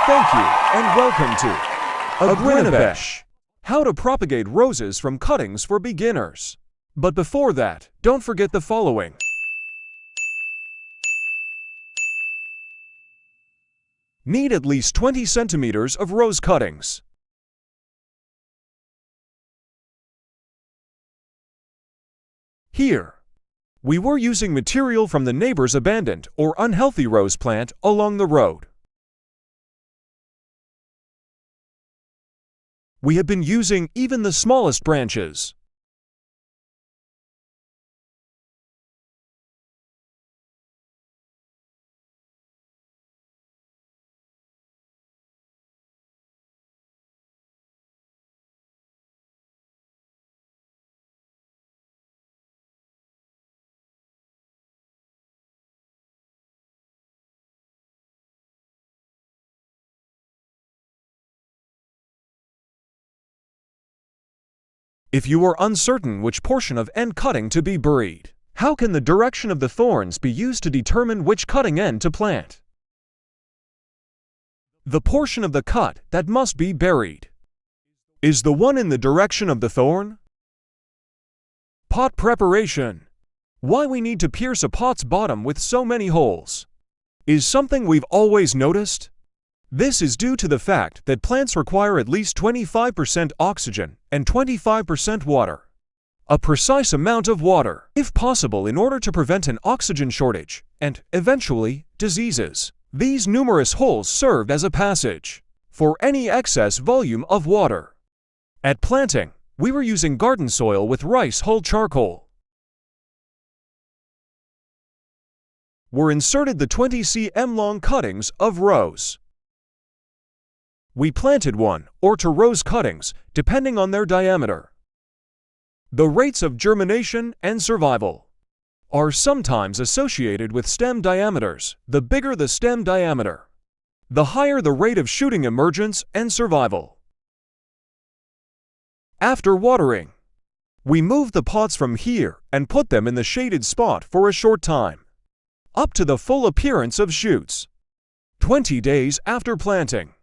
Thank you, and welcome to AgriNaBesh, how to propagate roses from cuttings for beginners. But before that, don't forget the following. Need at least 20 centimeters of rose cuttings. Here, we were using material from the neighbor's abandoned or unhealthy rose plant along the road. We have been using even the smallest branches. If you are uncertain which portion of end cutting to be buried, how can the direction of the thorns be used to determine which cutting end to plant? The portion of the cut that must be buried is the one in the direction of the thorn. Pot preparation. Why we need to pierce a pot's bottom with so many holes is something we've always noticed. This is due to the fact that plants require at least 25% oxygen and 25% water. A precise amount of water, if possible, in order to prevent an oxygen shortage and, eventually, diseases. These numerous holes served as a passage for any excess volume of water. At planting, we were using garden soil with rice hull charcoal. Were inserted the 20 cm long cuttings of rose. We planted 1 or 2 rose cuttings, depending on their diameter. The rates of germination and survival are sometimes associated with stem diameters. The bigger the stem diameter, the higher the rate of shooting emergence and survival. After watering, we moved the pots from here and put them in the shaded spot for a short time, up to the full appearance of shoots. 20 days after planting.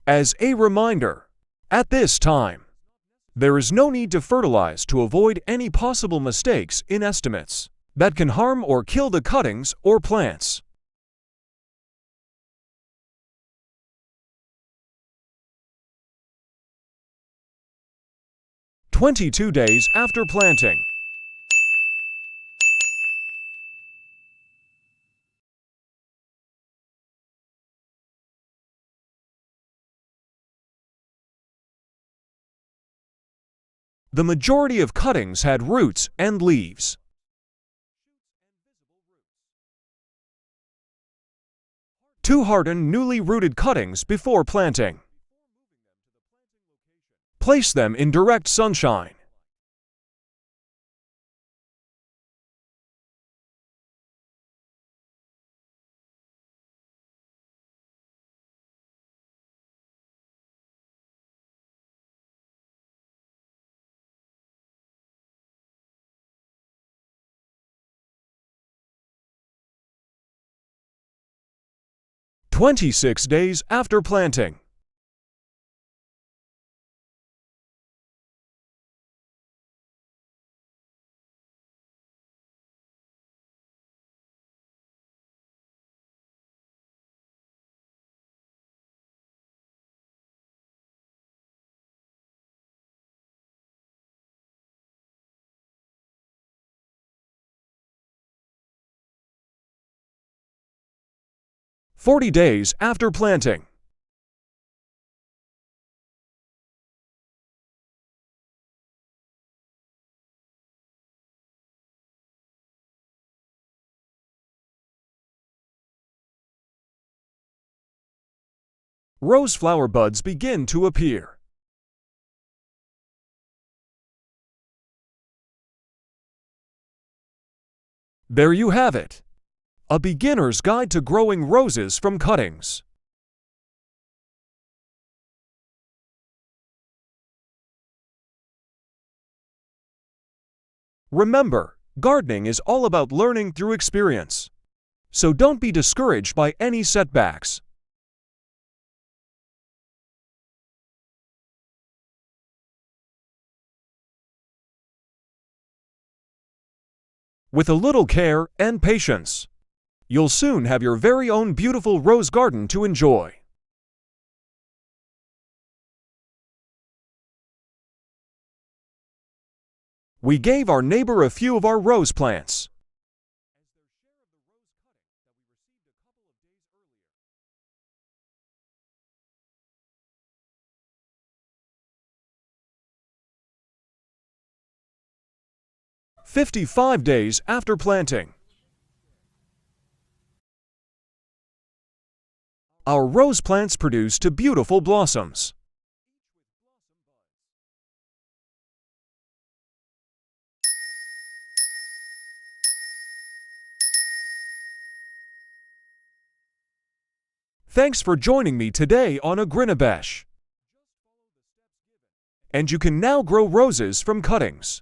As a reminder, at this time, there is no need to fertilize to avoid any possible mistakes in estimates that can harm or kill the cuttings or plants. "22 days after planting. The majority of cuttings had roots and leaves. To harden newly rooted cuttings before planting, place them in direct sunshine. "26 days after planting. "40 days after planting. Rose flower buds begin to appear. There you have it. A beginner's guide to growing roses from cuttings. Remember, gardening is all about learning through experience. So don't be discouraged by any setbacks. With a little care and patience, you'll soon have your very own beautiful rose garden to enjoy. We gave our neighbor a few of our rose plants. 55 days after planting, our rose plants produced beautiful blossoms. Thanks for joining me today on AgriNaBesh. And you can now grow roses from cuttings.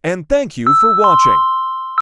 And thank you for watching.